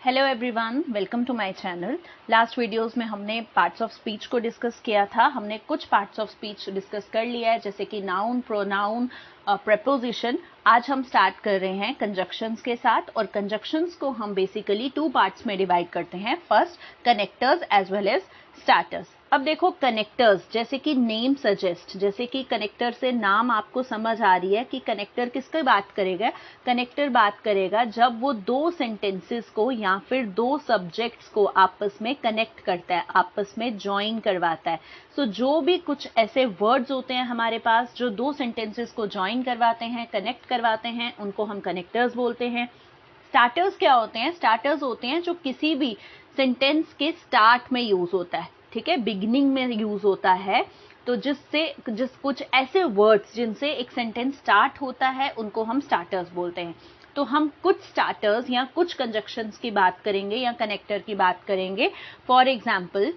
Hello everyone, welcome to my channel. Last videos में हमने parts of speech को discuss किया था। हमने कुछ पार्ट्स ऑफ स्पीच डिस्कस कर लिया है, जैसे कि नाउन, प्रोनाउन, प्रेपोजिशन। आज हम स्टार्ट कर रहे हैं कंजक्शंस के साथ, और कंजक्शंस को हम बेसिकली टू पार्ट्स में डिवाइड करते हैं। First, connectors as well as starters. अब देखो, कनेक्टर्स जैसे कि नेम सजेस्ट, जैसे कि कनेक्टर से नाम आपको समझ आ रही है कि कनेक्टर किसकी बात करेगा। कनेक्टर बात करेगा जब वो दो सेंटेंसेस को या फिर दो सब्जेक्ट्स को आपस में कनेक्ट करता है, आपस में ज्वाइन करवाता है। सो जो भी कुछ ऐसे वर्ड्स होते हैं हमारे पास जो दो सेंटेंसेस को ज्वाइन करवाते हैं, कनेक्ट करवाते हैं, उनको हम कनेक्टर्स बोलते हैं। स्टार्टर्स क्या होते हैं? स्टार्टर्स होते हैं जो किसी भी सेंटेंस के स्टार्ट में यूज होता है, ठीक है, बिगिनिंग में यूज होता है। तो जिस कुछ ऐसे वर्ड्स जिनसे एक सेंटेंस स्टार्ट होता है उनको हम स्टार्टर्स बोलते हैं। तो हम कुछ स्टार्टर्स या कुछ कंजक्शंस की बात करेंगे या कनेक्टर की बात करेंगे। फॉर एग्जाम्पल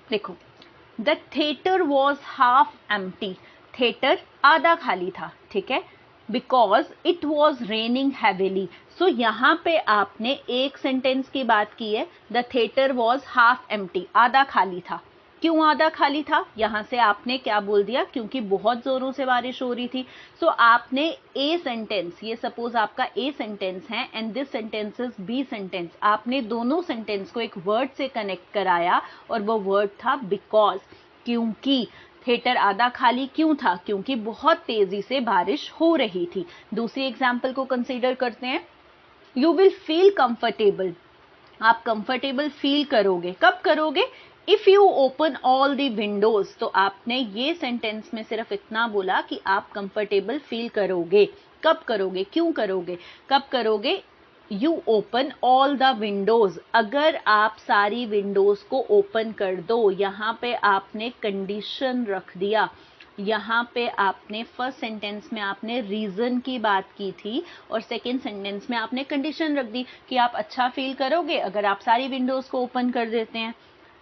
देखो, the theatre was half empty. Theatre आधा खाली था, ठीक है, because it was raining heavily. So यहाँ पे आपने एक सेंटेंस की बात की है, the theatre was half empty, आधा खाली था। क्यों आधा खाली था? यहां से आपने क्या बोल दिया? क्योंकि बहुत जोरों से बारिश हो रही थी। सो आपने ए सेंटेंस, ये सपोज आपका ए सेंटेंस है and this sentence is B sentence, आपने दोनों सेंटेंस को एक वर्ड से कनेक्ट कराया और वो वर्ड था बिकॉज। क्योंकि थिएटर आधा खाली क्यों था? क्योंकि बहुत तेजी से बारिश हो रही थी। दूसरी एग्जाम्पल को कंसीडर करते हैं। You will feel comfortable. आप कंफर्टेबल फील करोगे, कब करोगे? If you open all the Windows. तो आपने ये सेंटेंस में सिर्फ इतना बोला कि आप कंफर्टेबल फील करोगे। कब करोगे? क्यों करोगे? कब करोगे? You open all the Windows, अगर आप सारी विंडोज को ओपन कर दो। यहाँ पे आपने कंडीशन रख दिया। यहाँ पे आपने फर्स्ट सेंटेंस में आपने रीजन की बात की थी और सेकेंड सेंटेंस में आपने कंडीशन रख दी कि आप अच्छा फील करोगे अगर आप सारी विंडोज को ओपन कर देते हैं।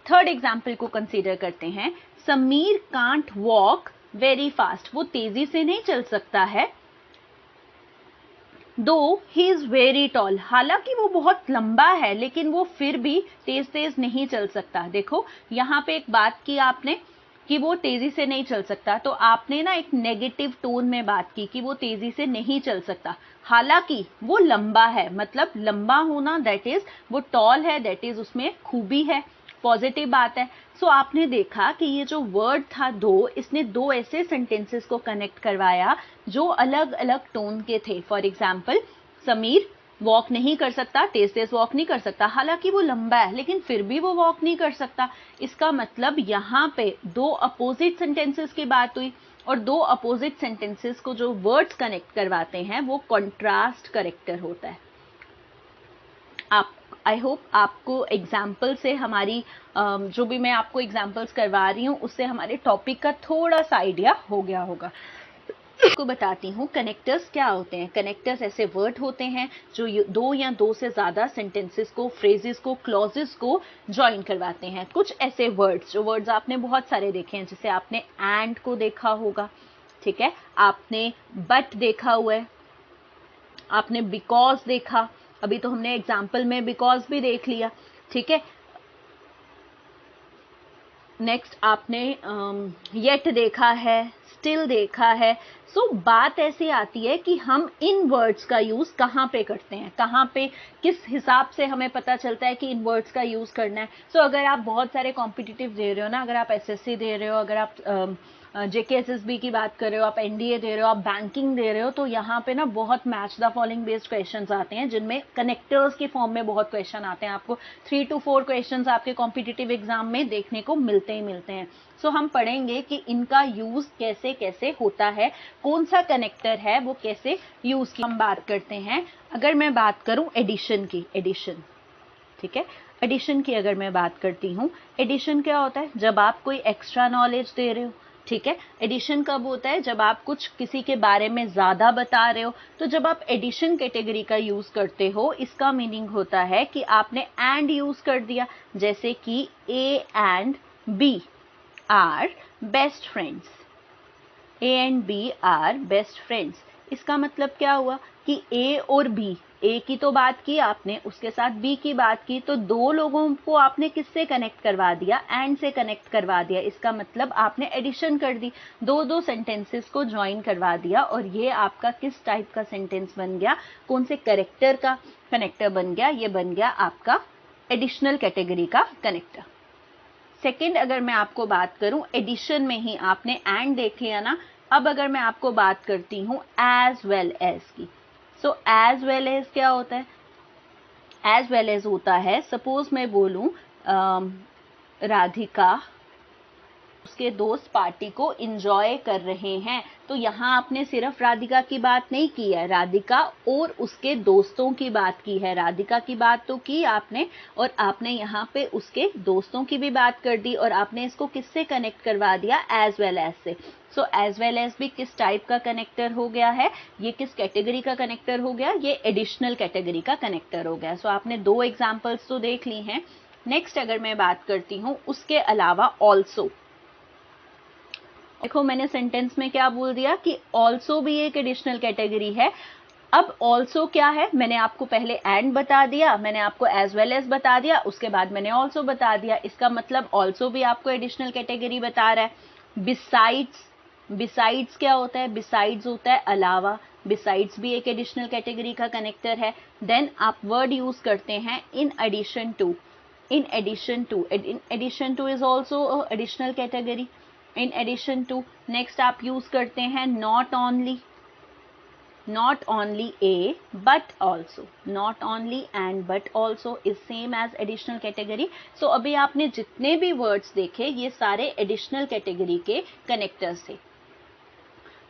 थर्ड एग्जाम्पल को कंसीडर करते हैं। Sameer can't walk very fast. वो तेजी से नहीं चल सकता है। दो ही इज वेरी टॉल। हालांकि वो बहुत लंबा है लेकिन वो फिर भी तेज तेज नहीं चल सकता। देखो, यहाँ पे एक बात की आपने कि वो तेजी से नहीं चल सकता, तो आपने ना एक नेगेटिव टोन में बात की कि वो तेजी से नहीं चल सकता। हालांकि वो लंबा है, मतलब लंबा होना दैट इज, वो टॉल है दैट इज, उसमें खूबी है, पॉजिटिव बात है। सो आपने देखा कि ये जो वर्ड था दो, इसने दो ऐसे सेंटेंसेस को कनेक्ट करवाया जो अलग अलग टोन के थे। फॉर एग्जाम्पल, समीर वॉक नहीं कर सकता, तेज तेज वॉक नहीं कर सकता, हालांकि वो लंबा है लेकिन फिर भी वो वॉक नहीं कर सकता। इसका मतलब यहाँ पे दो अपोजिट सेंटेंसेस की बात हुई, और दो अपोजिट सेंटेंसेस को जो वर्ड्स कनेक्ट करवाते हैं वो कॉन्ट्रास्ट करेक्टर होता है। आप, आई होप आपको एग्जाम्पल से हमारी जो भी मैं आपको एग्जाम्पल्स करवा रही हूँ उससे हमारे टॉपिक का थोड़ा सा आइडिया हो गया होगा। आपको बताती हूँ कनेक्टर्स क्या होते हैं। कनेक्टर्स ऐसे वर्ड होते हैं जो दो या दो से ज्यादा सेंटेंसेस को, फ्रेजेस को, क्लॉजेस को ज्वाइन करवाते हैं। कुछ ऐसे वर्ड्स, जो वर्ड्स आपने बहुत सारे देखे हैं, जैसे आपने एंड को देखा होगा, ठीक है, आपने बट देखा हुआ है, आपने बिकॉज देखा, अभी तो हमने एग्जाम्पल में बिकॉज भी देख लिया, ठीक है। नेक्स्ट आपने येट देखा है, स्टिल देखा है। सो बात ऐसी आती है कि हम इन वर्ड्स का यूज कहाँ पे करते हैं, कहाँ पे, किस हिसाब से हमें पता चलता है कि इन वर्ड्स का यूज करना है। सो अगर आप बहुत सारे कॉम्पिटिटिव दे रहे हो ना, अगर आप एसएससी दे रहे हो, अगर आप जेकेएसएसबी की बात कर रहे हो, आप एनडीए दे रहे हो, आप बैंकिंग दे रहे हो, तो यहाँ पे ना बहुत match the following based questions आते हैं जिनमें कनेक्टर्स की फॉर्म में बहुत क्वेश्चन आते हैं। आपको 3 to 4 क्वेश्चंस आपके कॉम्पिटिटिव एग्जाम में देखने को मिलते ही मिलते हैं। सो हम पढ़ेंगे कि इनका यूज कैसे कैसे होता है, कौन सा कनेक्टर है वो कैसे यूज की हम बात करते हैं। अगर मैं बात करूं एडिशन की, एडिशन, ठीक है, एडिशन की अगर मैं बात करती हूँ, एडिशन क्या होता है? जब आप कोई एक्स्ट्रा नॉलेज दे रहे हो, ठीक है। एडिशन कब होता है? जब आप कुछ किसी के बारे में ज्यादा बता रहे हो। तो जब आप एडिशन कैटेगरी का यूज करते हो, इसका मीनिंग होता है कि आपने एंड यूज कर दिया, जैसे कि A and B are best friends. A and B are best friends, इसका मतलब क्या हुआ कि ए और बी ए की तो बात की आपने, उसके साथ बी की बात की, तो दो लोगों को आपने किससे कनेक्ट करवा दिया, एंड से कनेक्ट करवा दिया। इसका मतलब आपने एडिशन कर दी, दो दो सेंटेंसेस को ज्वाइन करवा दिया, और ये आपका किस टाइप का सेंटेंस बन गया, कौन से कैरेक्टर का कनेक्टर बन गया, ये बन गया आपका एडिशनल कैटेगरी का कनेक्टर। सेकेंड अगर मैं आपको बात करूं, एडिशन में ही आपने एंड देख लिया ना, अब अगर मैं आपको बात करती हूं एज वेल एज की, सो एज वेल एज क्या होता है, एज वेल एज होता है, सपोज मैं बोलूं राधिका उसके दोस्त पार्टी को एंजॉय कर रहे हैं, तो यहाँ आपने सिर्फ राधिका की बात नहीं की है, राधिका और उसके दोस्तों की बात की है। राधिका की बात तो की आपने, और आपने यहाँ पे उसके दोस्तों की भी बात कर दी, और आपने इसको किससे कनेक्ट करवा दिया, एज वेल एज से। सो एज वेल एज भी किस टाइप का कनेक्टर हो गया है, ये किस कैटेगरी का कनेक्टर हो गया, ये एडिशनल कैटेगरी का कनेक्टर हो गया। सो आपने दो एग्जाम्पल्स तो देख ली हैं। नेक्स्ट अगर मैं बात करती हूँ उसके अलावा ऑल्सो, देखो मैंने सेंटेंस में क्या बोल दिया कि ऑल्सो भी एक एडिशनल कैटेगरी है। अब ऑल्सो क्या है, मैंने आपको पहले एंड बता दिया, मैंने आपको एज वेल एज बता दिया, उसके बाद मैंने ऑल्सो बता दिया। इसका मतलब ऑल्सो भी आपको एडिशनल कैटेगरी बता रहा है। बिसाइड्स, बिसाइड्स क्या होता है, बिसाइड्स होता है अलावा, बिसाइड्स भी एक एडिशनल कैटेगरी का कनेक्टर है। देन आप वर्ड यूज करते हैं in addition to, in addition to, in addition to is also additional category, in addition to. Next आप यूज करते हैं not only, not only a but also, not only and but also is same as additional category। so अभी आपने जितने भी words देखे ये सारे additional category के connectors थे,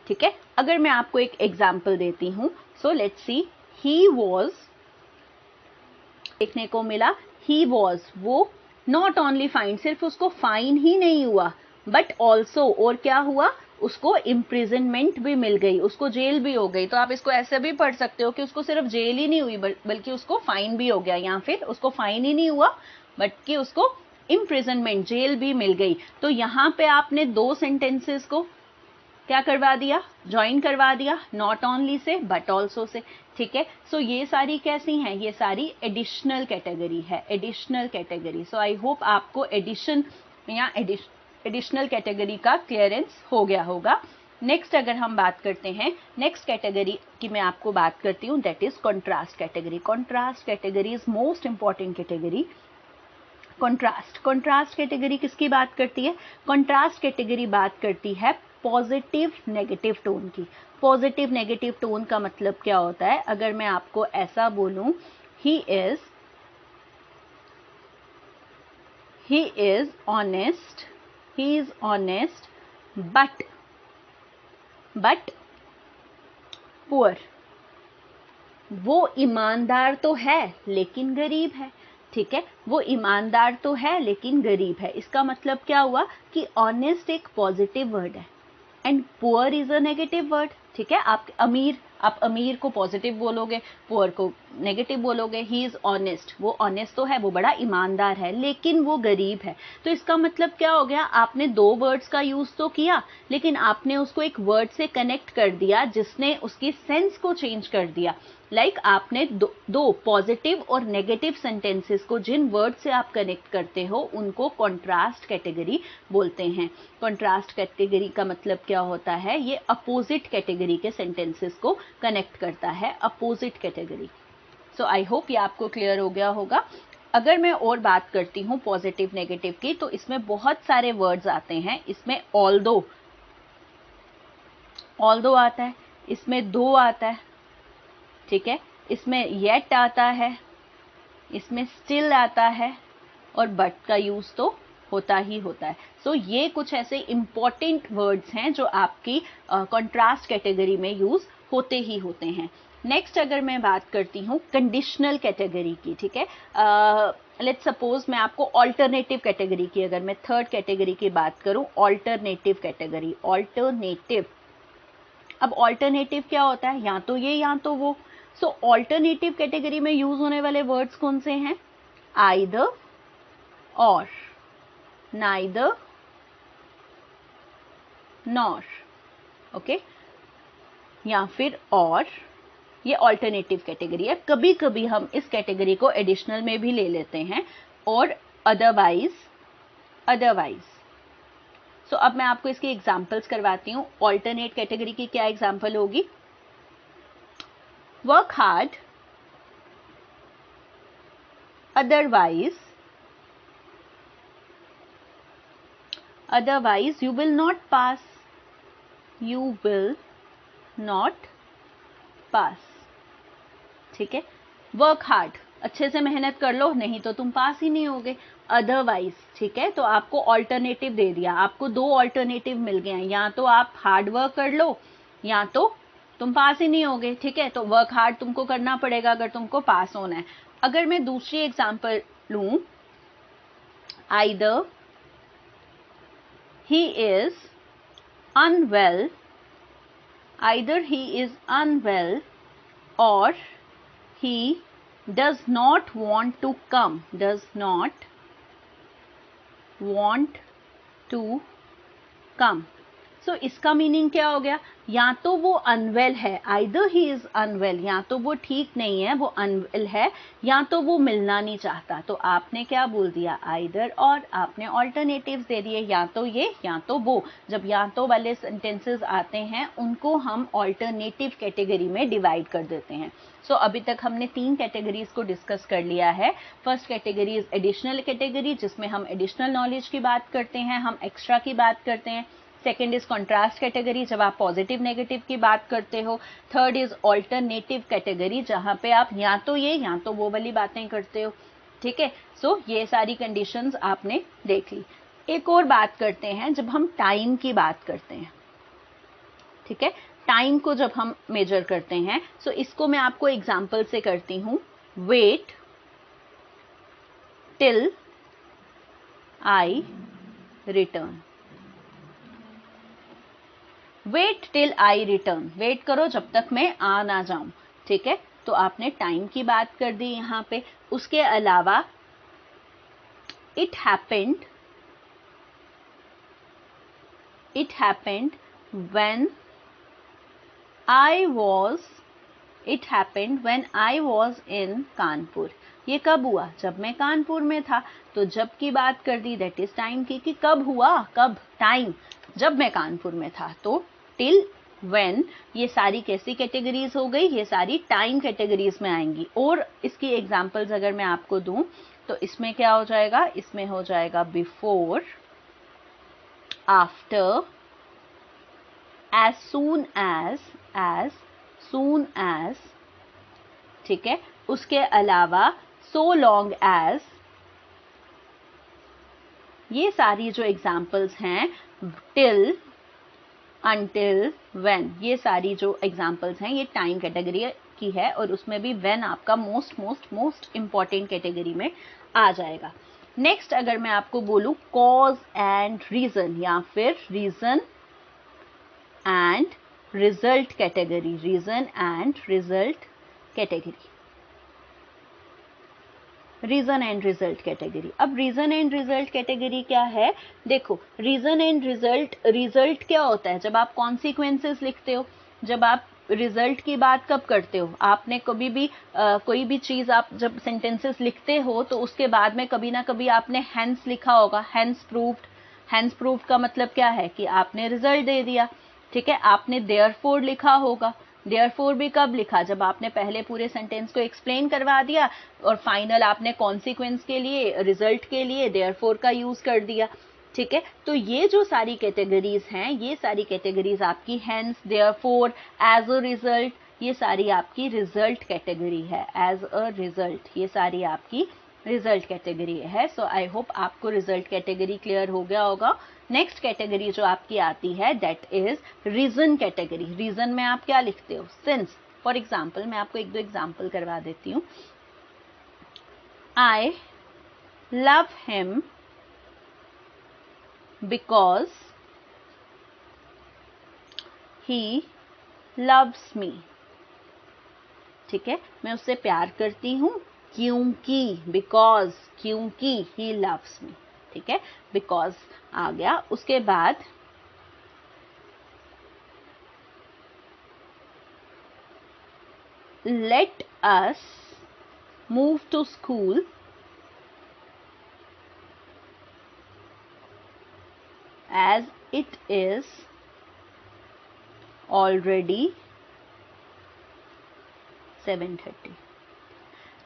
ठीक है। अगर मैं आपको एक एग्जाम्पल देती हूं, so let's see, he was, देखने को मिला he was, वो not only fine, सिर्फ उसको फाइन ही नहीं हुआ, बट ऑल्सो, और क्या हुआ, उसको इम्प्रिजनमेंट भी मिल गई, उसको जेल भी हो गई। तो आप इसको ऐसे भी पढ़ सकते हो कि उसको सिर्फ जेल ही नहीं हुई बल्कि उसको फाइन भी हो गया, या फिर उसको फाइन ही नहीं हुआ बल्कि उसको इम्प्रिजनमेंट, जेल भी मिल गई। तो यहाँ पे आपने दो सेंटेंसेस को क्या करवा दिया, ज्वाइन करवा दिया, not only say but also say, ठीक है। सो ये सारी कैसी हैं, ये सारी एडिशनल कैटेगरी है, additional category. So I hope आपको एडिशन या एडिशनल कैटेगरी का क्लियरेंस हो गया होगा। नेक्स्ट अगर हम बात करते हैं नेक्स्ट कैटेगरी की, मैं आपको बात करती हूँ, that is contrast category. Contrast category is most important category. Contrast, contrast category किसकी बात करती है, कॉन्ट्रास्ट कैटेगरी बात करती है पॉजिटिव नेगेटिव टोन की। पॉजिटिव नेगेटिव टोन का मतलब क्या होता है, अगर मैं आपको ऐसा बोलूं, he is honest, he is honest but poor, वो ईमानदार तो है लेकिन गरीब है, ठीक है। वो ईमानदार तो है लेकिन गरीब है। इसका मतलब क्या हुआ कि ऑनेस्ट एक पॉजिटिव वर्ड है and poor is a negative word, ठीक है। आप अमीर को पॉजिटिव बोलोगे, पुअर को नेगेटिव बोलोगे। ही इज ऑनेस्ट, वो ऑनेस्ट तो है, वो बड़ा ईमानदार है, लेकिन वो गरीब है। तो इसका मतलब क्या हो गया, आपने दो वर्ड्स का यूज तो किया, लेकिन आपने उसको एक वर्ड से कनेक्ट कर दिया जिसने उसकी सेंस को चेंज कर दिया। लाइक आपने दो पॉजिटिव और नेगेटिव सेंटेंसेस को जिन वर्ड से आप कनेक्ट करते हो उनको कॉन्ट्रास्ट कैटेगरी बोलते हैं। कॉन्ट्रास्ट कैटेगरी का मतलब क्या होता है, ये अपोजिट कैटेगरी के सेंटेंसेस को कनेक्ट करता है, opposite category. So I hope ये आपको क्लियर हो गया होगा। अगर मैं और बात करती हूँ पॉजिटिव नेगेटिव की, तो इसमें बहुत सारे वर्ड्स आते हैं। इसमें ऑल्दो आता है, इसमें दो आता है, ठीक है, इसमें येट आता है, इसमें स्टिल आता है, और बट का यूज तो होता ही होता है। सो ये कुछ ऐसे इंपॉर्टेंट वर्ड्स हैं जो आपकी कॉन्ट्रास्ट कैटेगरी में यूज होते ही होते हैं। नेक्स्ट अगर मैं बात करती हूँ कंडीशनल कैटेगरी की, ठीक है, लेट्स सपोज मैं आपको ऑल्टरनेटिव कैटेगरी की, अगर मैं थर्ड कैटेगरी की बात करूं, ऑल्टरनेटिव कैटेगरी, ऑल्टरनेटिव। अब ऑल्टरनेटिव क्या होता है, या तो ये या तो वो। सो ऑल्टरनेटिव कैटेगरी में यूज होने वाले वर्ड्स कौन से हैं, आइदर और, नाइदर नॉर, ओके, या फिर और, ये ऑल्टरनेटिव कैटेगरी है। कभी कभी हम इस कैटेगरी को एडिशनल में भी ले लेते हैं और अदरवाइज सो अब मैं आपको इसकी एग्जांपल्स करवाती हूँ। ऑल्टरनेट कैटेगरी की क्या एग्जांपल होगी? Work hard, otherwise you will not pass, ठीक है। वर्क हार्ड, अच्छे से मेहनत कर लो, नहीं तो तुम पास ही नहीं होगे। अदरवाइज, ठीक है, तो आपको ऑल्टरनेटिव दे दिया, आपको दो ऑल्टरनेटिव मिल गए हैं, या तो आप हार्ड वर्क कर लो या तो तुम पास ही नहीं होगे, ठीक है। तो वर्क हार्ड तुमको करना पड़ेगा अगर तुमको पास होना है। अगर मैं दूसरी एग्जांपल लूं, आइदर ही इज अनवेल, और he does not want to come, सो इसका मीनिंग क्या हो गया? या तो वो अनवेल है, आइदर ही इज अनवेल, या तो वो ठीक नहीं है, वो अनवेल है, या तो वो मिलना नहीं चाहता। तो आपने क्या बोल दिया? आइदर, और आपने ऑल्टरनेटिव्स दे दिए, या तो ये या तो वो। जब या तो वाले सेंटेंसेस आते हैं उनको हम ऑल्टरनेटिव कैटेगरी में डिवाइड कर देते हैं। सो अभी तक हमने 3 कैटेगरीज को डिस्कस कर लिया है। First category is additional category, जिसमें हम एडिशनल नॉलेज की बात करते हैं, हम एक्स्ट्रा की बात करते हैं। सेकेंड इज कॉन्ट्रास्ट कैटेगरी, जब आप पॉजिटिव नेगेटिव की बात करते हो। थर्ड इज ऑल्टरनेटिव कैटेगरी, जहां पे आप या तो ये या तो वो वाली बातें करते हो, ठीक है। सो ये सारी कंडीशंस आपने देख ली। एक और बात करते हैं, जब हम टाइम की बात करते हैं, ठीक है, टाइम को जब हम मेजर करते हैं, सो इसको मैं आपको एग्जांपल से करती हूं। Wait till I return, wait till I return, wait करो जब तक मैं आ ना जाऊं, ठीक है। तो आपने टाइम की बात कर दी यहां पे। उसके अलावा it happened when I was in Kanpur, ये कब हुआ? जब मैं कानपुर में था। तो जब की बात कर दी, दैट इज टाइम की, कि कब हुआ, कब, टाइम, जब मैं कानपुर में था। तो टिल, व्हेन, ये सारी कैसी कैटेगरीज हो गई? ये सारी टाइम कैटेगरीज में आएंगी। और इसकी एग्जांपल्स अगर मैं आपको दूं तो इसमें क्या हो जाएगा? इसमें हो जाएगा before, after, as soon as, ठीक है। उसके अलावा so long as, ये सारी जो एग्जाम्पल्स हैं, till, until, when, ये सारी जो एग्जाम्पल्स हैं ये टाइम कैटेगरी की है, और उसमें भी when आपका मोस्ट इंपॉर्टेंट कैटेगरी में आ जाएगा। नेक्स्ट अगर मैं आपको बोलूं कॉज एंड रीजन, या फिर reason and result category, reason and result category. अब रीजन एंड रिजल्ट कैटेगरी क्या है? देखो, रीजन एंड रिजल्ट क्या होता है? जब आप कॉन्सिक्वेंसेस लिखते हो, जब आप रिजल्ट की बात कब करते हो? आपने कभी भी कोई भी चीज आप जब सेंटेंसेस लिखते हो तो उसके बाद में कभी ना कभी आपने हेंस लिखा होगा, हेंस प्रूव्ड का मतलब क्या है? कि आपने रिजल्ट दे दिया, ठीक है। आपने देयरफॉर लिखा होगा, देयरफॉर भी कब लिखा? जब आपने पहले पूरे सेंटेंस को एक्सप्लेन करवा दिया और फाइनल आपने कॉन्सिक्वेंस के लिए, रिजल्ट के लिए देयरफॉर का यूज कर दिया, ठीक है। तो ये जो सारी कैटेगरीज हैं, ये सारी कैटेगरीज आपकी hence, therefore, as a result, ये सारी आपकी रिजल्ट कैटेगरी है। एज अ रिजल्ट, ये सारी आपकी रिजल्ट कैटेगरी है। सो आई होप आपको रिजल्ट कैटेगरी क्लियर हो गया होगा। नेक्स्ट कैटेगरी जो आपकी आती है that is reason category. Reason में आप क्या लिखते हो? सिंस। फॉर एग्जाम्पल मैं आपको 1-2 एग्जाम्पल करवा देती हूँ। I love him because he loves me, ठीक है। मैं उससे प्यार करती हूँ क्योंकि, बिकॉज, क्योंकि ही लव्स मी, ठीक है। बिकॉज आ गया। उसके बाद let us move to school as it is already 7:30.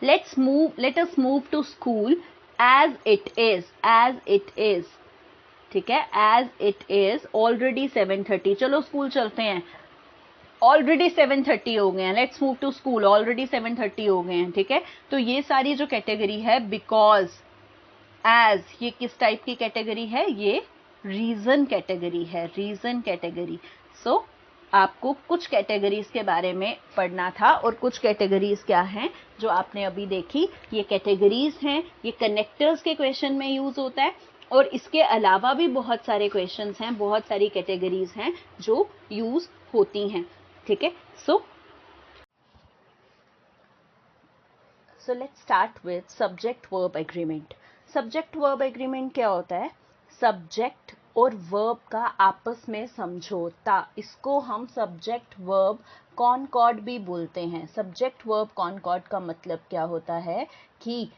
Let us move to school as it is, ठीक है, as it is already 7:30. चलो स्कूल चलते हैं, ऑलरेडी 7:30 हो गए हैं. Let's move to school, already 7:30 हो गए हैं. ठीक है, तो ये सारी जो कैटेगरी है बिकॉज, एज, ये किस टाइप की कैटेगरी है? ये रीजन कैटेगरी है, रीजन कैटेगरी. सो आपको कुछ कैटेगरीज के बारे में पढ़ना था, और कुछ कैटेगरीज क्या हैं जो आपने अभी देखी. ये कैटेगरीज हैं, ये कनेक्टर्स के क्वेश्चन में यूज होता है, और इसके अलावा भी बहुत सारे क्वेश्चंस हैं, बहुत सारी कैटेगरीज हैं जो यूज होती हैं. ठीक है, so let's start with subject verb agreement. Subject verb agreement क्या होता है? सब्जेक्ट और वर्ब का आपस में समझौता, इसको हम सब्जेक्ट वर्ब कॉनकॉर्ड भी बोलते हैं. सब्जेक्ट वर्ब कॉनकॉर्ड का मतलब क्या होता है कि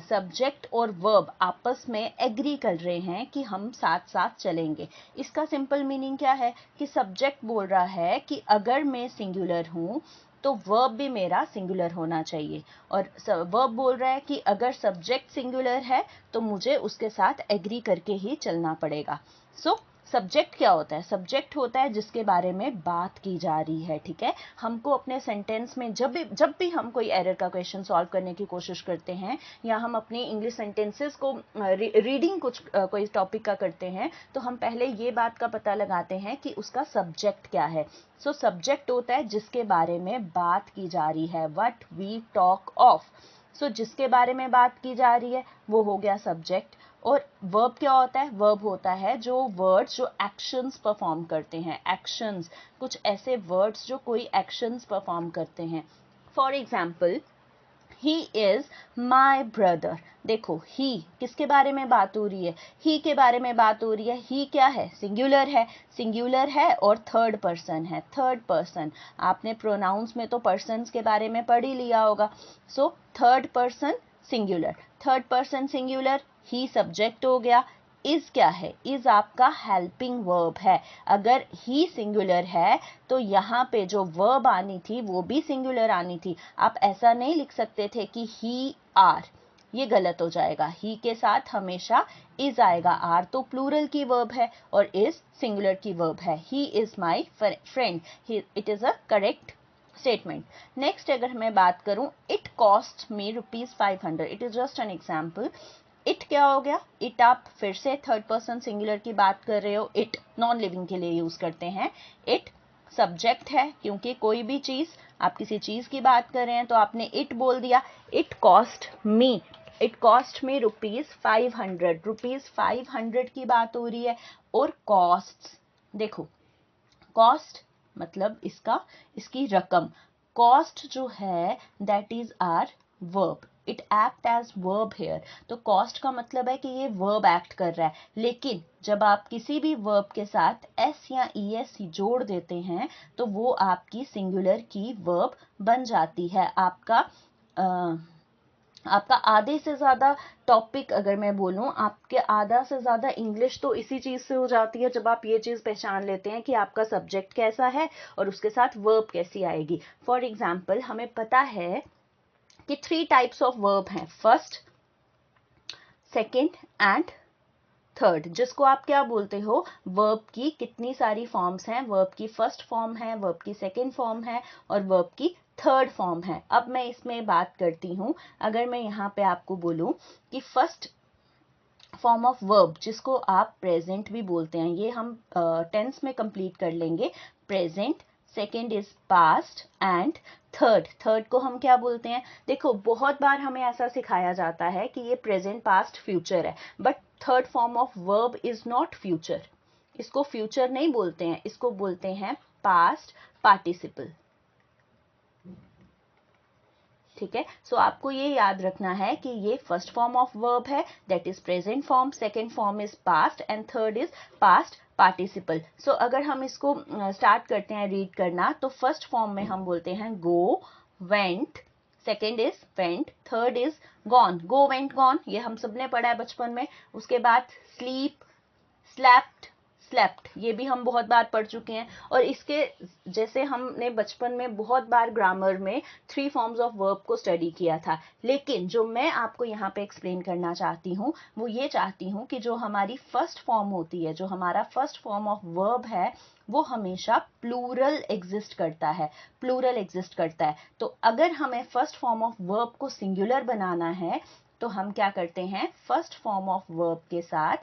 सब्जेक्ट और वर्ब आपस में एग्री कर रहे हैं कि हम साथ साथ चलेंगे. इसका सिंपल मीनिंग क्या है कि सब्जेक्ट बोल रहा है कि अगर मैं सिंगुलर हूँ तो वर्ब भी मेरा सिंगुलर होना चाहिए, और वर्ब बोल रहा है कि अगर सब्जेक्ट सिंगुलर है तो मुझे उसके साथ एग्री करके ही चलना पड़ेगा. सो सब्जेक्ट क्या होता है? सब्जेक्ट होता है जिसके बारे में बात की जा रही है. ठीक है, हमको अपने सेंटेंस में जब भी हम कोई एरर का क्वेश्चन सॉल्व करने की कोशिश करते हैं, या हम अपनी इंग्लिश सेंटेंसेस को रीडिंग कुछ कोई टॉपिक का करते हैं, तो हम पहले ये बात का पता लगाते हैं कि उसका सब्जेक्ट क्या है. सो सब्जेक्ट होता है जिसके बारे में बात की जा रही है, व्हाट वी टॉक ऑफ. सो जिसके बारे में बात की जा रही है वो हो गया सब्जेक्ट. और वर्ब क्या होता है? वर्ब होता है जो वर्ड्स जो एक्शंस परफॉर्म करते हैं. एक्शंस, कुछ ऐसे वर्ड्स जो कोई एक्शंस परफॉर्म करते हैं. For example, he is my brother. देखो, ही किसके बारे में बात हो रही है? ही के बारे में बात हो रही है. ही क्या है? सिंगुलर है. सिंगुलर है और थर्ड पर्सन है. थर्ड पर्सन, आपने प्रोनाउंस में तो पर्सन्स के बारे में पढ़ ही लिया होगा. So third person singular, third person singular. He subject हो गया. इज क्या है? इज आपका हेल्पिंग वर्ब है. अगर ही सिंगुलर है तो यहाँ पे जो वर्ब आनी थी वो भी सिंगुलर आनी थी. आप ऐसा नहीं लिख सकते थे कि ही आर, ये गलत हो जाएगा. ही के साथ हमेशा इज आएगा. आर तो प्लूरल की वर्ब है और इज सिंगुलर की वर्ब है. He is my friend, it is a correct statement. Next अगर मैं बात करूं, it cost me ₹500. It is just an example. It क्या हो गया? इट आप फिर से थर्ड पर्सन सिंगुलर की बात कर रहे हो. इट नॉन लिविंग के लिए यूज करते हैं. इट सब्जेक्ट है, क्योंकि कोई भी चीज, आप किसी चीज की बात कर रहे हैं तो आपने इट बोल दिया. It cost me, it cost me ₹500. ₹500 की बात हो रही है. और कॉस्ट, देखो कॉस्ट मतलब इसकी रकम. कॉस्ट जो है that is our verb. It act as verb here. तो कॉस्ट का मतलब है कि ये वर्ब एक्ट कर रहा है. लेकिन जब आप किसी भी वर्ब के साथ एस या ईएस जोड़ देते हैं तो वो आपकी सिंगुलर की वर्ब बन जाती है. आपका आधे से ज़्यादा टॉपिक, अगर मैं बोलूँ, आपके आधा से ज़्यादा इंग्लिश तो इसी चीज़ से हो जाती है जब आप ये चीज़ पहचान लेते हैं कि आपका सब्जेक्ट कैसा है और उसके साथ वर्ब कैसी आएगी. फॉर एग्जाम्पल, हमें पता है कि 3 टाइप्स ऑफ वर्ब हैं, फर्स्ट, सेकेंड एंड थर्ड. जिसको आप क्या बोलते हो? वर्ब की कितनी सारी फॉर्म्स हैं? वर्ब की फर्स्ट फॉर्म है, वर्ब की सेकेंड फॉर्म है और वर्ब की थर्ड फॉर्म है. अब मैं इसमें बात करती हूँ, अगर मैं यहाँ पे आपको बोलूँ कि फर्स्ट फॉर्म ऑफ वर्ब जिसको आप प्रेजेंट भी बोलते हैं, ये हम टेंस में कंप्लीट कर लेंगे. Present, second is past and third को हम क्या बोलते हैं? देखो, बहुत बार हमें ऐसा सिखाया जाता है कि ये प्रेजेंट, पास्ट, फ्यूचर है, but third form of verb is not future. इसको फ्यूचर नहीं बोलते हैं, इसको बोलते हैं पास्ट पार्टिसिपल. ठीक है, सो आपको ये याद रखना है कि ये फर्स्ट फॉर्म ऑफ वर्ब है, that is present form, second form is past and third is past participle. So अगर हम इसको स्टार्ट करते हैं रीड करना, तो फर्स्ट फॉर्म में हम बोलते हैं गो, went, second is went, third is gone, go went gone, ये हम सबने पढ़ा है बचपन में। उसके बाद sleep, slept, slept, ये भी हम बहुत बार पढ़ चुके हैं। और इसके जैसे हमने बचपन में बहुत बार ग्रामर में 3 फॉर्म्स ऑफ वर्ब को स्टडी किया था, लेकिन जो मैं आपको यहाँ पे एक्सप्लेन करना चाहती हूँ वो ये चाहती हूँ कि जो हमारी फर्स्ट फॉर्म होती है, जो हमारा फर्स्ट फॉर्म ऑफ वर्ब है, वो हमेशा प्लूरल एग्जिस्ट करता है, प्लूरल एग्जिस्ट करता है। तो अगर हमें फर्स्ट फॉर्म ऑफ वर्ब को सिंगुलर बनाना है तो हम क्या करते हैं, फर्स्ट फॉर्म ऑफ वर्ब के साथ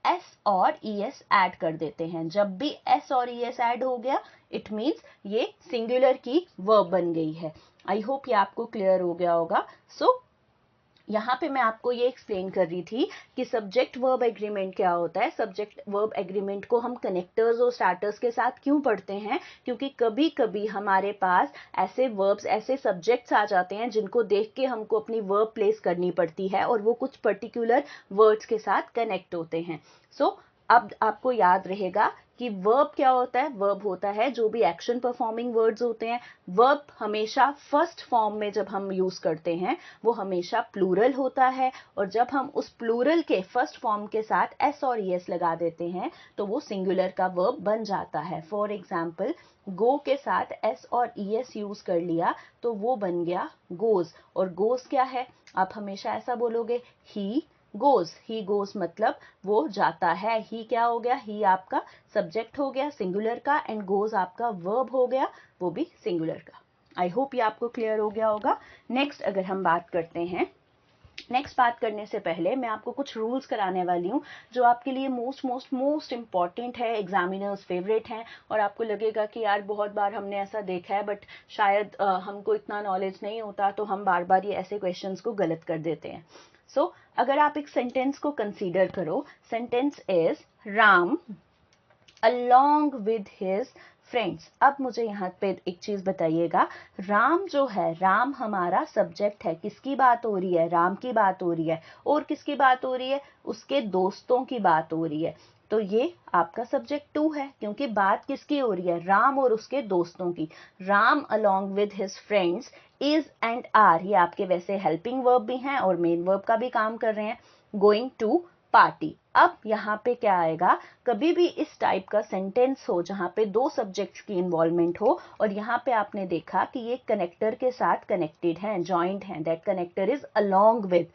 एस और ईएस ऐड कर देते हैं। जब भी एस और ईएस ऐड हो गया इट मीन्स ये सिंगुलर की वर्ब बन गई है। आई होप ये आपको क्लियर हो गया होगा। सो यहाँ पे मैं आपको ये एक्सप्लेन कर रही थी कि सब्जेक्ट वर्ब एग्रीमेंट क्या होता है। सब्जेक्ट वर्ब एग्रीमेंट को हम कनेक्टर्स और स्टार्टर्स के साथ क्यों पढ़ते हैं, क्योंकि कभी कभी हमारे पास ऐसे वर्ब्स, ऐसे सब्जेक्ट्स आ जाते हैं जिनको देख के हमको अपनी वर्ब प्लेस करनी पड़ती है और वो कुछ पर्टिकुलर वर्ड्स के साथ कनेक्ट होते हैं। सो अब आपको याद रहेगा कि वर्ब क्या होता है। वर्ब होता है जो भी एक्शन परफॉर्मिंग वर्ड्स होते हैं। वर्ब हमेशा फर्स्ट फॉर्म में जब हम यूज करते हैं वो हमेशा प्लूरल होता है, और जब हम उस प्लूरल के फर्स्ट फॉर्म के साथ एस और ईएस लगा देते हैं तो वो सिंगुलर का वर्ब बन जाता है। फॉर एग्जाम्पल, गो के साथ एस और ईएस यूज कर लिया तो वो बन गया गोज। और गोज क्या है, आप हमेशा ऐसा बोलोगे, ही गोज मतलब वो जाता है। ही क्या हो गया, ही आपका सब्जेक्ट हो गया सिंगुलर का, एंड गोज आपका वर्ब हो गया, वो भी सिंगुलर का। आई होप ये आपको क्लियर हो गया होगा। नेक्स्ट अगर हम बात करते हैं, नेक्स्ट बात करने से पहले मैं आपको कुछ रूल्स कराने वाली हूँ जो आपके लिए मोस्ट इंपॉर्टेंट है, एग्जामिनर्स फेवरेट हैं, और आपको लगेगा कि यार बहुत बार हमने ऐसा देखा है बट शायद हमको इतना नॉलेज नहीं होता तो हम बार बार ये ऐसे क्वेश्चंस को गलत कर देते हैं। सो अगर आप एक सेंटेंस को कंसीडर करो, sentence is Ram along with his friends. अब मुझे यहाँ पे एक चीज बताइएगा, राम जो है, राम हमारा सब्जेक्ट है। किसकी बात हो रही है, राम की बात हो रही है। और किसकी बात हो रही है, उसके दोस्तों की बात हो रही है। तो ये आपका सब्जेक्ट 2 है, क्योंकि बात किसकी हो रही है, राम और उसके दोस्तों की। Ram along with his friends is and are, ये आपके वैसे हेल्पिंग वर्ब भी हैं और मेन वर्ब का भी काम कर रहे हैं। Going to party. अब यहाँ पे क्या आएगा, कभी भी इस टाइप का सेंटेंस हो जहाँ पे 2 सब्जेक्ट्स की इन्वॉल्वमेंट हो और यहाँ पे आपने देखा कि ये कनेक्टर के साथ कनेक्टेड है, जॉइंट है, that connector is along with,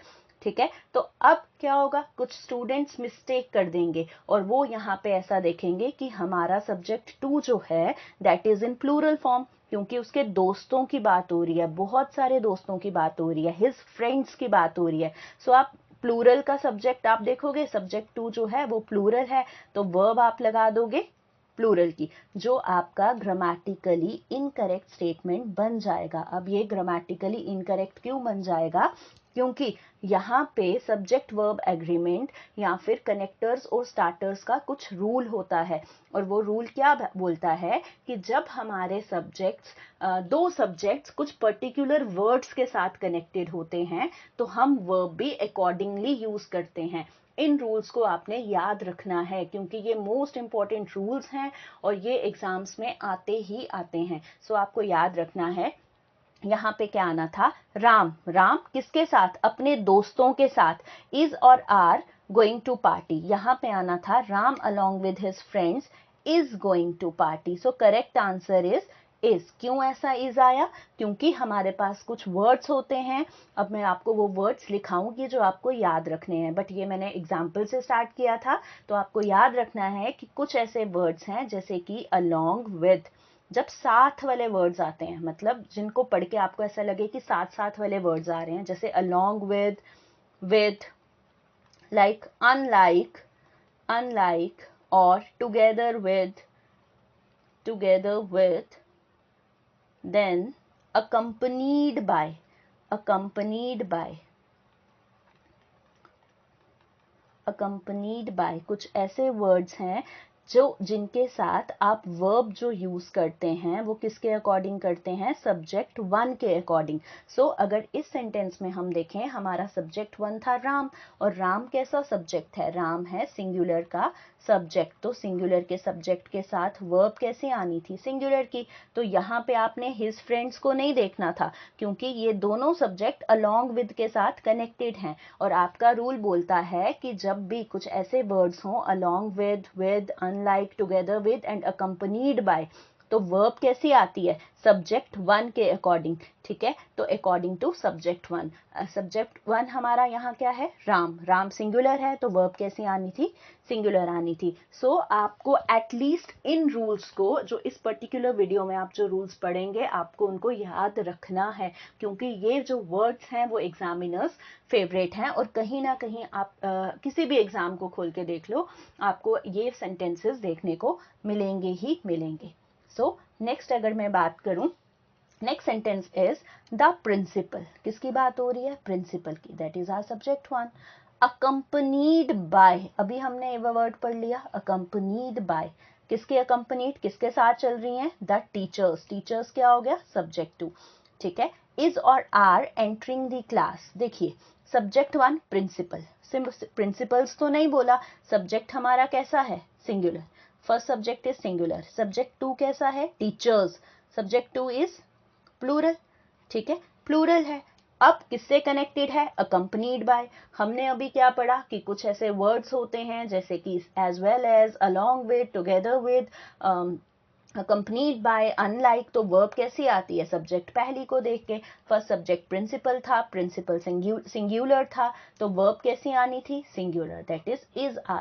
ठीक है। तो अब क्या होगा, कुछ स्टूडेंट्स मिस्टेक कर देंगे और वो यहाँ पे ऐसा देखेंगे कि हमारा सब्जेक्ट 2 जो है that is in plural form, क्योंकि उसके दोस्तों की बात हो रही है, बहुत सारे दोस्तों की बात हो रही है, हिज फ्रेंड्स की बात हो रही है। सो आप प्लूरल का सब्जेक्ट आप देखोगे, सब्जेक्ट 2 जो है वो प्लूरल है, तो वर्ब आप लगा दोगे प्लूरल की, जो आपका ग्रामेटिकली इनकरेक्ट स्टेटमेंट बन जाएगा। अब ये ग्रामेटिकली इनकरेक्ट क्यों बन जाएगा, क्योंकि यहाँ पे सब्जेक्ट वर्ब एग्रीमेंट या फिर कनेक्टर्स और स्टार्टर्स का कुछ रूल होता है, और वो रूल क्या बोलता है कि जब हमारे सब्जेक्ट्स 2 सब्जेक्ट्स कुछ पर्टिकुलर वर्ड्स के साथ कनेक्टेड होते हैं तो हम वर्ब भी अकॉर्डिंगली यूज करते हैं। इन रूल्स को आपने याद रखना है, क्योंकि ये मोस्ट इंपॉर्टेंट रूल्स हैं और ये एग्जाम्स में आते ही आते हैं। सो आपको याद रखना है। यहाँ पे क्या आना था, राम, राम किसके साथ, अपने दोस्तों के साथ। इज और आर गोइंग टू पार्टी, यहाँ पे आना था Ram along with his friends is going to party. So correct answer is. क्यों ऐसा इज आया, क्योंकि हमारे पास कुछ वर्ड्स होते हैं। अब मैं आपको वो वर्ड्स लिखाऊंगी जो आपको याद रखने हैं, बट ये मैंने एग्जाम्पल से स्टार्ट किया था, तो आपको याद रखना है कि कुछ ऐसे वर्ड्स हैं जैसे कि अलोंग विद। जब साथ वाले वर्ड्स आते हैं, मतलब जिनको पढ़ के आपको ऐसा लगे कि साथ साथ वाले वर्ड्स आ रहे हैं, जैसे along with, like unlike, unlike, और together with, then accompanied by, accompanied by, कुछ ऐसे वर्ड्स हैं जो जिनके साथ आप वर्ब जो यूज करते हैं वो किसके अकॉर्डिंग करते हैं, सब्जेक्ट वन के अकॉर्डिंग। सो अगर इस सेंटेंस में हम देखें, हमारा सब्जेक्ट वन था राम, और राम कैसा सब्जेक्ट है, राम है सिंगुलर का सब्जेक्ट, तो सिंगुलर के सब्जेक्ट के साथ वर्ब कैसे आनी थी, सिंगुलर की। तो यहाँ पे आपने हिज फ्रेंड्स को नहीं देखना था, क्योंकि ये दोनों सब्जेक्ट अलोंग विद के साथ कनेक्टेड हैं, और आपका रूल बोलता है कि जब भी कुछ ऐसे वर्ड्स हों along with, unlike, together with and accompanied by, तो वर्ब कैसी आती है, सब्जेक्ट वन के अकॉर्डिंग, ठीक है। तो according to subject one, subject one हमारा यहाँ क्या है, राम, राम सिंगुलर है, तो वर्ब कैसी आनी थी, सिंगुलर आनी थी। सो आपको एटलीस्ट इन रूल्स को, जो इस पर्टिकुलर वीडियो में आप जो रूल्स पढ़ेंगे, आपको उनको याद रखना है, क्योंकि ये जो वर्ड्स हैं वो एग्जामिनर्स फेवरेट हैं, और कहीं ना कहीं आप किसी भी एग्जाम को खोल के देख लो, आपको ये सेंटेंसेस देखने को मिलेंगे ही मिलेंगे। सो नेक्स्ट अगर मैं बात करूं, next sentence is the principal, किसकी बात हो रही है, प्रिंसिपल की, that is our subject one. Accompanied by, अभी हमने ये वर्ड पढ़ लिया, अकम्पनीड बाय, किसके अकम्पनीड, किसके साथ चल रही हैं, द टीचर्स, टीचर्स क्या हो गया, सब्जेक्ट टू, ठीक है। इज और आर एंटरिंग द क्लास, देखिए सब्जेक्ट वन प्रिंसिपल, प्रिंसिपल्स तो नहीं बोला, सब्जेक्ट हमारा कैसा है, singular, first subject is singular, subject two कैसा है, teachers, subject two is plural, ठीक है, प्लूरल है। अब किससे कनेक्टेड है, अकम्पनीड बाय, हमने अभी क्या पढ़ा कि कुछ ऐसे वर्ड्स होते हैं जैसे कि as well as, along with, together with, accompanied by, unlike, तो वर्ब कैसी आती है, सब्जेक्ट पहली को देख के, फर्स्ट सब्जेक्ट प्रिंसिपल था, प्रिंसिपल सिंगुलर था, तो वर्ब कैसी आनी थी, singular, that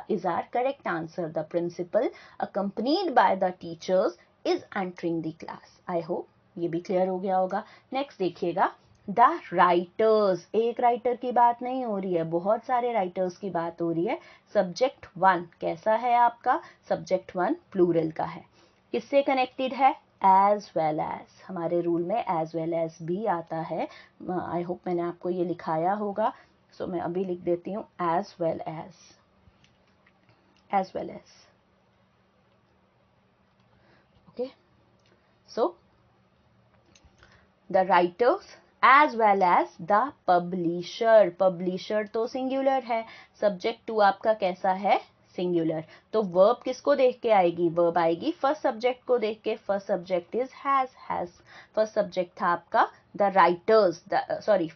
is our correct answer, the principal accompanied by the teachers is entering the class. I hope ये भी क्लियर हो गया होगा। नेक्स्ट देखिएगा, द राइटर्स, एक राइटर की बात नहीं हो रही है, बहुत सारे राइटर्स की बात हो रही है। सब्जेक्ट वन कैसा है आपका, सब्जेक्ट वन प्लूरल का है, किससे कनेक्टेड है, एज वेल एज, हमारे रूल में एज वेल एज भी आता है। आई होप मैंने आपको ये लिखाया होगा, सो मैं अभी लिख देती हूँ, as well as, as well as, okay. So the writers as well as the publisher, publisher तो सिंगुलर है, सब्जेक्ट टू आपका कैसा है, सिंगुलर, तो वर्ब किसको देख के आएगी, वर्ब आएगी फर्स्ट सब्जेक्ट को देख के, first subject is has, first subject था आपका द राइटर्स, सॉरी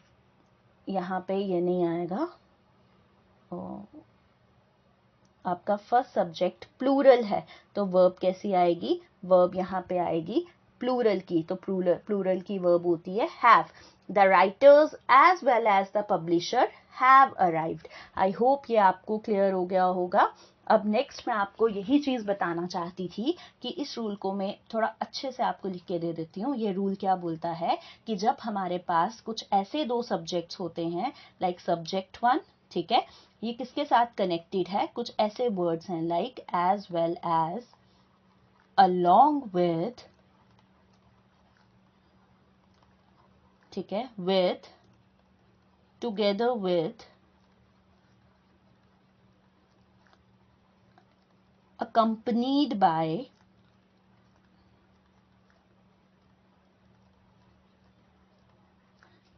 यहाँ पे ये नहीं आएगा, आपका फर्स्ट सब्जेक्ट प्लूरल है, तो वर्ब कैसी आएगी, वर्ब यहाँ पे आएगी प्लूरल की, तो प्लूरल की वर्ब होती है have. The writers as well as the publisher have arrived. I hope ये आपको क्लियर हो गया होगा। अब नेक्स्ट मैं आपको यही चीज बताना चाहती थी कि इस रूल को मैं थोड़ा अच्छे से आपको लिख के दे देती हूँ। ये रूल क्या बोलता है कि जब हमारे पास कुछ ऐसे दो सब्जेक्ट्स होते हैं, लाइक सब्जेक्ट वन, ठीक है, ये किसके साथ कनेक्टेड है, कुछ ऐसे वर्ड्स हैं like as well as, along with, ठीक है, with, together with, accompanied by,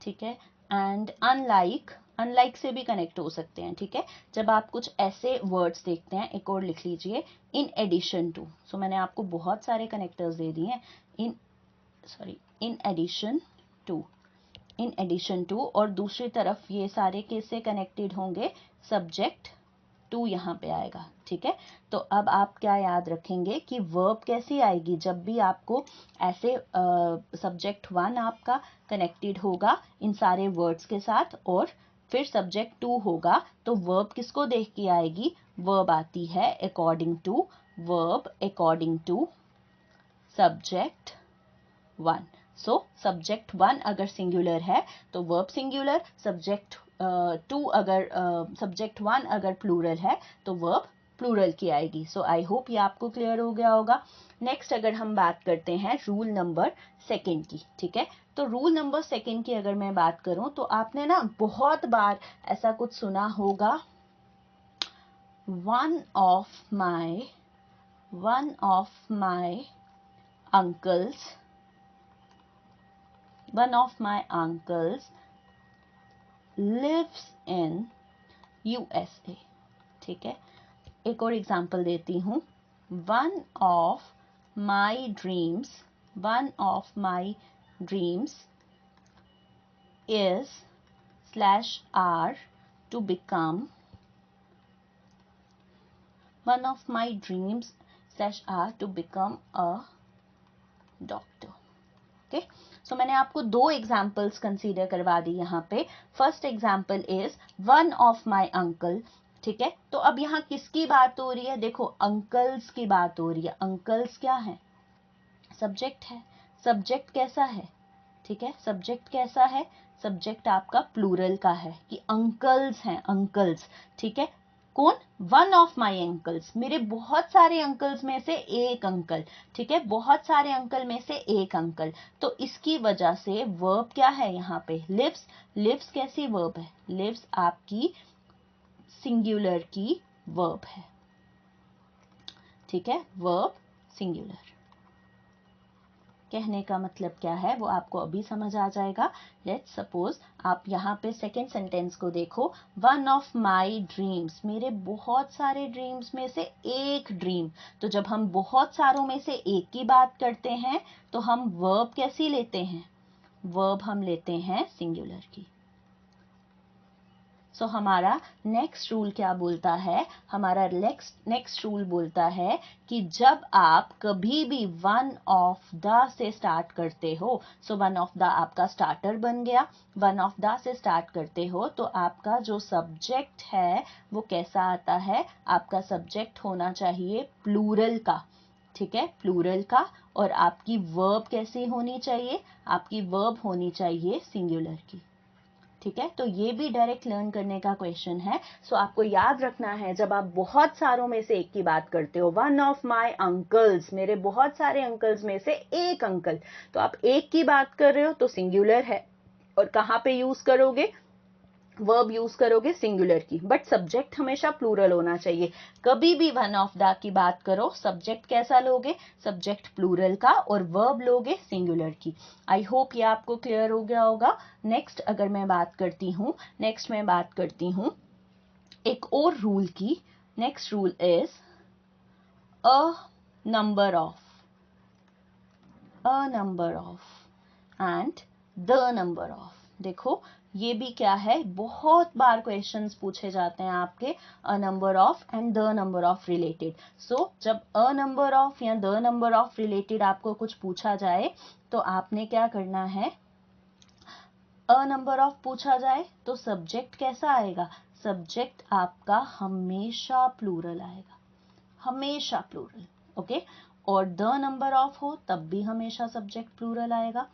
ठीक है, एंड अनलाइक, अनलाइक से भी कनेक्ट हो सकते हैं, ठीक है। जब आप कुछ ऐसे वर्ड्स देखते हैं, एक और लिख लीजिए, इन एडिशन टू, सो मैंने आपको बहुत सारे कनेक्टर्स दे दिए हैं, in addition to, in addition to, और दूसरी तरफ ये सारे किससे कनेक्टेड होंगे, सब्जेक्ट टू यहाँ पे आएगा, ठीक है। तो अब आप क्या याद रखेंगे कि वर्ब कैसी आएगी, जब भी आपको ऐसे सब्जेक्ट वन आपका कनेक्टेड होगा इन सारे वर्ड्स के साथ, और फिर सब्जेक्ट टू होगा, तो वर्ब किसको देख के आएगी, वर्ब आती है according to, verb according to subject one. So subject one अगर सिंगुलर है तो वर्ब सिंगुलर, सब्जेक्ट टू अगर सब्जेक्ट वन अगर प्लूरल है तो वर्ब प्लूरल की आएगी। सो आई होप ये आपको क्लियर हो गया होगा। नेक्स्ट अगर हम बात करते हैं रूल नंबर सेकेंड की, ठीक है, तो रूल नंबर सेकेंड की अगर मैं बात करूं तो आपने ना बहुत बार ऐसा कुछ सुना होगा, one of my one of my uncles lives in USA. ठीक है, एक और एग्जाम्पल देती हूँ. one of my dreams is /r to become a doctor. ओके, सो मैंने आपको दो एग्जाम्पल्स कंसीडर करवा दी यहाँ पे. First example is one of my uncle. ठीक है, तो अब यहाँ किसकी बात हो रही है? देखो, अंकल्स की बात हो रही है. अंकल्स क्या है? सब्जेक्ट है. सब्जेक्ट कैसा है? ठीक है, सब्जेक्ट कैसा है? सब्जेक्ट आपका प्लूरल का है कि अंकल्स हैं, अंकल्स. ठीक है, कौन? वन ऑफ माई अंकल्स, मेरे बहुत सारे अंकल्स में से एक अंकल. ठीक है, बहुत सारे अंकल में से एक अंकल. तो इसकी वजह से वर्ब क्या है यहाँ पे? लिव्स. लिव्स कैसी वर्ब है? लिव्स आपकी सिंगुलर की वर्ब है. ठीक है, वर्ब सिंगुलर. कहने का मतलब क्या है वो आपको अभी समझ आ जाएगा. लेट्स सपोज आप यहाँ पे सेकेंड सेंटेंस को देखो. वन ऑफ माई ड्रीम्स, मेरे बहुत सारे ड्रीम्स में से एक ड्रीम. तो जब हम बहुत सारों में से एक की बात करते हैं तो हम वर्ब कैसी लेते हैं? वर्ब हम लेते हैं सिंगुलर की. सो हमारा नेक्स्ट रूल क्या बोलता है? हमारा नेक्स्ट रूल बोलता है कि जब आप कभी भी वन ऑफ द से स्टार्ट करते हो, सो वन ऑफ द आपका स्टार्टर बन गया. वन ऑफ द से स्टार्ट करते हो तो आपका जो सब्जेक्ट है वो कैसा आता है? आपका सब्जेक्ट होना चाहिए प्लूरल का. ठीक है, प्लूरल का. और आपकी वर्ब कैसी होनी चाहिए? आपकी वर्ब होनी चाहिए सिंगुलर की. ठीक है, तो ये भी डायरेक्ट लर्न करने का क्वेश्चन है. सो आपको याद रखना है, जब आप बहुत सारों में से एक की बात करते हो, वन ऑफ माई अंकल्स, मेरे बहुत सारे अंकल्स में से एक अंकल, तो आप एक की बात कर रहे हो तो सिंगुलर है. और कहाँ पे यूज करोगे? वर्ब यूज करोगे सिंगुलर की. बट सब्जेक्ट हमेशा प्लूरल होना चाहिए. कभी भी वन ऑफ द की बात करो, सब्जेक्ट कैसा लोगे? सब्जेक्ट प्लूरल का और वर्ब लोगे सिंगुलर की. आई होप ये आपको क्लियर हो गया होगा. नेक्स्ट अगर मैं बात करती हूँ एक और रूल की. Next rule is a number of and the number of. देखो, ये भी क्या है? बहुत बार क्वेश्चंस पूछे जाते हैं आपके a number of and the number of related. So जब अ नंबर ऑफ या द नंबर ऑफ रिलेटेड आपको कुछ पूछा जाए तो आपने क्या करना है? अ नंबर ऑफ पूछा जाए तो सब्जेक्ट कैसा आएगा? सब्जेक्ट आपका हमेशा प्लूरल आएगा, हमेशा प्लूरल. ओके, और द नंबर ऑफ हो तब भी हमेशा सब्जेक्ट प्लूरल आएगा.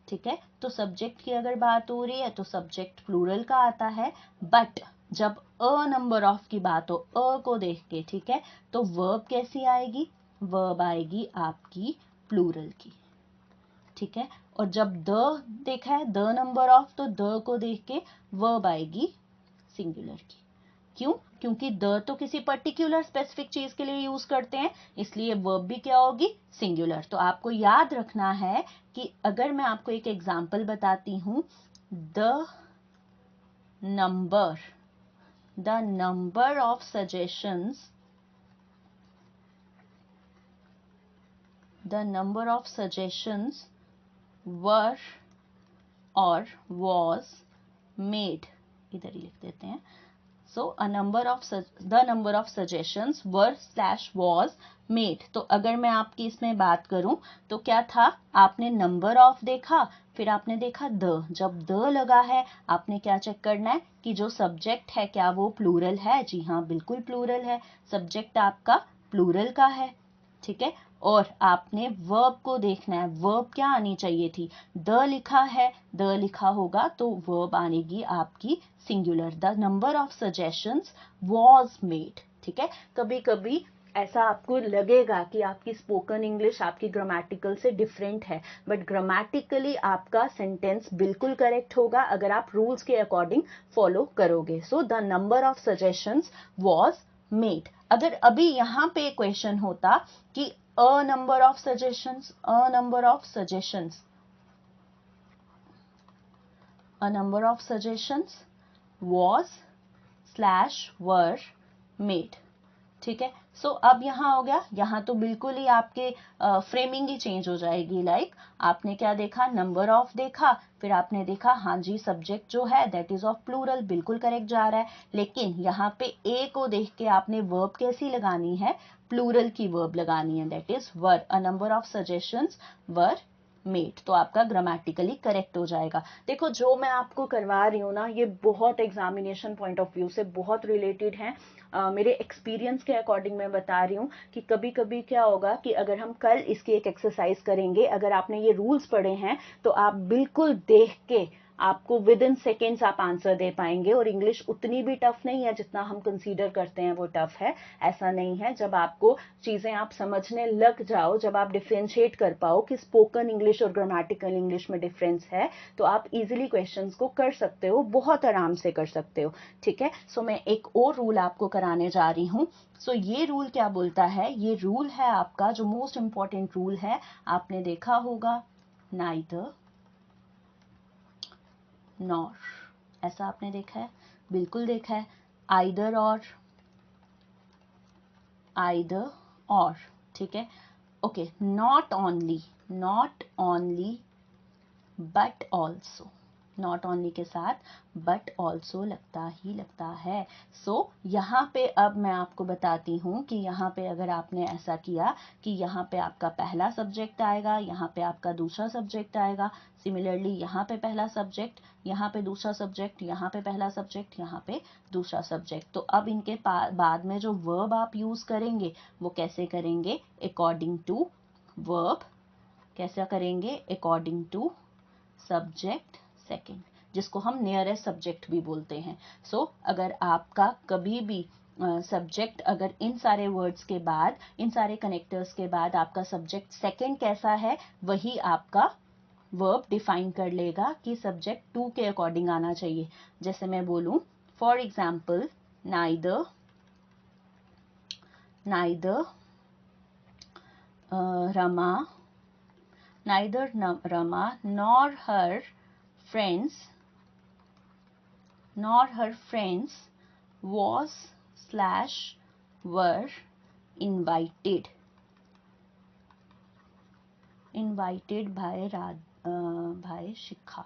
ठीक है, तो सब्जेक्ट की अगर बात हो रही है तो सब्जेक्ट प्लूरल का आता है. बट जब अ नंबर ऑफ की बात हो, अ को देख के, ठीक है, तो वर्ब कैसी आएगी? वर्ब आएगी आपकी प्लूरल की. ठीक है, और जब द देखा है, द नंबर ऑफ, तो द को देख के वर्ब आएगी सिंगुलर की. क्यों? क्योंकि द तो किसी पर्टिकुलर स्पेसिफिक चीज के लिए यूज करते हैं, इसलिए वर्ब भी क्या होगी? सिंगुलर. तो आपको याद रखना है कि अगर मैं आपको एक एग्जांपल बताती हूं, the number of suggestions were और was made, इधर ही लिख देते हैं. So the number of suggestions were/was made. तो अगर मैं आपकी इसमें बात करूं तो क्या था? आपने नंबर ऑफ देखा, फिर आपने देखा द. जब द लगा है आपने क्या चेक करना है कि जो सब्जेक्ट है क्या वो प्लूरल है? जी हाँ, बिल्कुल प्लूरल है. सब्जेक्ट आपका प्लूरल का है. ठीक है, और आपने वर्ब को देखना है. वर्ब क्या आनी चाहिए थी? द लिखा है, द लिखा होगा तो वर्ब आनेगी आपकी singular. The number of suggestions was made. ठीक है, कभी कभी ऐसा आपको लगेगा कि आपकी स्पोकन इंग्लिश आपकी ग्रामेटिकल से डिफरेंट है, बट ग्रामेटिकली आपका सेंटेंस बिल्कुल करेक्ट होगा अगर आप रूल्स के अकॉर्डिंग फॉलो करोगे. So the number of suggestions was made. अगर अभी यहाँ पे क्वेश्चन होता कि अ number of suggestions, a number of suggestions, a number of suggestions was slash were made, ठीक है। सो अब यहाँ हो गया, यहाँ तो बिल्कुल ही आपके फ्रेमिंग ही चेंज हो जाएगी। लाइक आपने क्या देखा, नंबर ऑफ देखा, फिर आपने देखा हाँ जी सब्जेक्ट जो है दैट इज ऑफ प्लूरल, बिल्कुल करेक्ट जा रहा है। लेकिन यहाँ पे ए को देख के आपने वर्ब कैसी लगानी है, प्लूरल की वर्ब लगानी है, that is were. A number of suggestions were made, तो आपका ग्रामेटिकली करेक्ट हो जाएगा। देखो जो मैं आपको करवा रही हूँ ना, ये बहुत एग्जामिनेशन पॉइंट ऑफ व्यू से बहुत रिलेटेड है। मेरे एक्सपीरियंस के अकॉर्डिंग मैं बता रही हूँ कि कभी कभी क्या होगा कि अगर हम कल इसकी एक एक्सरसाइज करेंगे, अगर आपने ये रूल्स पढ़े हैं तो आप बिल्कुल देख के आपको विद इन सेकेंड्स आप आंसर दे पाएंगे। और इंग्लिश उतनी भी टफ नहीं है जितना हम कंसीडर करते हैं वो टफ है, ऐसा नहीं है। जब आपको चीजें आप समझने लग जाओ, जब आप डिफ्रेंशिएट कर पाओ कि स्पोकन इंग्लिश और ग्रामेटिकल इंग्लिश में डिफरेंस है, तो आप इजीली क्वेश्चंस को कर सकते हो, बहुत आराम से कर सकते हो, ठीक है। सो मैं एक और रूल आपको कराने जा रही हूँ। सो ये रूल क्या बोलता है, ये रूल है आपका जो मोस्ट इंपॉर्टेंट रूल है, आपने देखा होगा नाइदर नॉर, ऐसा आपने देखा है, बिल्कुल देखा है। आइदर और, आइदर और, ठीक है। Okay, not only, not only but also, not only के साथ बट ऑल्सो लगता ही लगता है। सो यहाँ पे अब मैं आपको बताती हूँ कि यहाँ पे अगर आपने ऐसा किया कि यहाँ पे आपका पहला सब्जेक्ट आएगा, यहाँ पे आपका दूसरा सब्जेक्ट आएगा, सिमिलरली यहाँ पे पहला सब्जेक्ट, यहाँ पे दूसरा सब्जेक्ट, यहाँ पे पहला सब्जेक्ट, यहाँ पे दूसरा सब्जेक्ट, तो अब इनके बाद में जो वर्ब आप यूज करेंगे वो कैसे करेंगे, अकॉर्डिंग टू वर्ब, कैसा करेंगे, अकॉर्डिंग टू सब्जेक्ट सेकंड, जिसको हम नियरेस्ट सब्जेक्ट भी बोलते हैं। सो अगर आपका कभी भी सब्जेक्ट अगर इन सारे वर्ड्स के बाद, इन सारे कनेक्टर्स के बाद आपका सब्जेक्ट सेकंड कैसा है, वही आपका वर्ब डिफाइन कर लेगा कि सब्जेक्ट टू के अकॉर्डिंग आना चाहिए। जैसे मैं बोलूं for example, neither, neither Rama, neither Rama nor her friends was slash were invited by शिखा,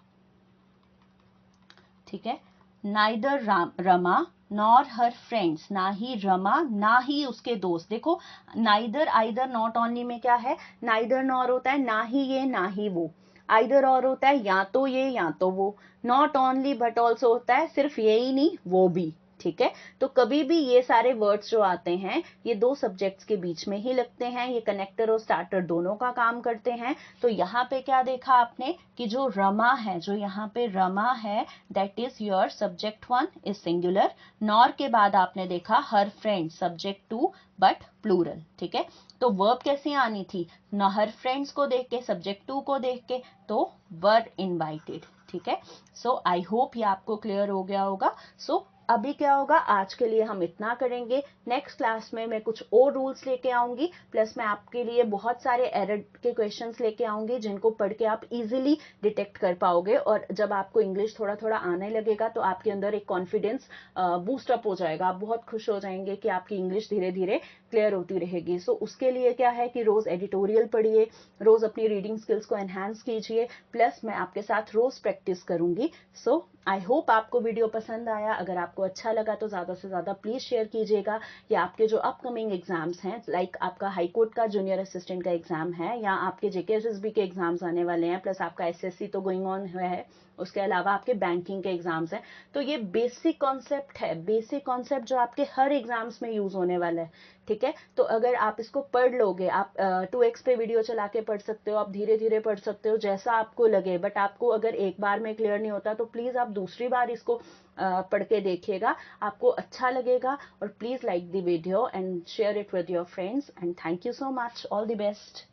ठीक है। Neither Rama nor her friends, ना ही रमा ना ही उसके दोस्त। देखो नाइदर आइदर नॉट ओनली में क्या है, नाइदर नॉर होता है ना ही ये ना ही वो, आइदर और होता है या तो ये या तो वो, नॉट ओनली बट ऑल्सो होता है सिर्फ ये ही नहीं वो भी, ठीक है। तो कभी भी ये सारे वर्ड्स जो आते हैं ये दो सब्जेक्ट्स के बीच में ही लगते हैं, ये कनेक्टर और स्टार्टर दोनों का काम करते हैं। तो यहाँ पे क्या देखा आपने कि जो रमा है, जो यहाँ पे रमा है that is your subject one is singular, nor के बाद आपने देखा her friend subject two but plural, ठीक है। तो वर्ब कैसे आनी थी, न हर फ्रेंड्स को देख के, सब्जेक्ट टू को देख के, तो वर इनवाइटेड, ठीक है। सो आई होप ये आपको क्लियर हो गया होगा। सो अभी क्या होगा, आज के लिए हम इतना करेंगे, नेक्स्ट क्लास में मैं कुछ और रूल्स लेके आऊंगी, प्लस मैं आपके लिए बहुत सारे एरर के क्वेश्चंस लेके आऊंगी जिनको पढ़ के आप इजीली डिटेक्ट कर पाओगे। और जब आपको इंग्लिश थोड़ा थोड़ा आने लगेगा तो आपके अंदर एक कॉन्फिडेंस बूस्टअप हो जाएगा, आप बहुत खुश हो जाएंगे कि आपकी इंग्लिश धीरे धीरे क्लियर होती रहेगी। सो उसके लिए क्या है कि रोज एडिटोरियल पढ़िए, रोज अपनी रीडिंग स्किल्स को एनहांस कीजिए, प्लस मैं आपके साथ रोज प्रैक्टिस करूंगी। सो आई होप आपको वीडियो पसंद आया। अगर आपको अच्छा लगा तो ज्यादा से ज्यादा प्लीज शेयर कीजिएगा। या आपके जो अपकमिंग एग्जाम्स हैं, लाइक आपका हाई कोर्ट का जूनियर असिस्टेंट का एग्जाम है, या आपके जेकेएसएसबी के एग्जाम्स आने वाले हैं, प्लस आपका एसएससी तो गोइंग ऑन है, उसके अलावा आपके बैंकिंग के एग्जाम्स हैं, तो ये बेसिक कॉन्सेप्ट है, बेसिक कॉन्सेप्ट जो आपके हर एग्जाम्स में यूज होने वाला है, ठीक है। तो अगर आप इसको पढ़ लोगे, आप 2x पे वीडियो चला के पढ़ सकते हो, आप धीरे धीरे पढ़ सकते हो, जैसा आपको लगे, बट आपको अगर एक बार में क्लियर नहीं होता तो प्लीज आप दूसरी बार इसको पढ़ के देखिएगा, आपको अच्छा लगेगा। और please like the video and share it with your friends, and thank you so much, all the best.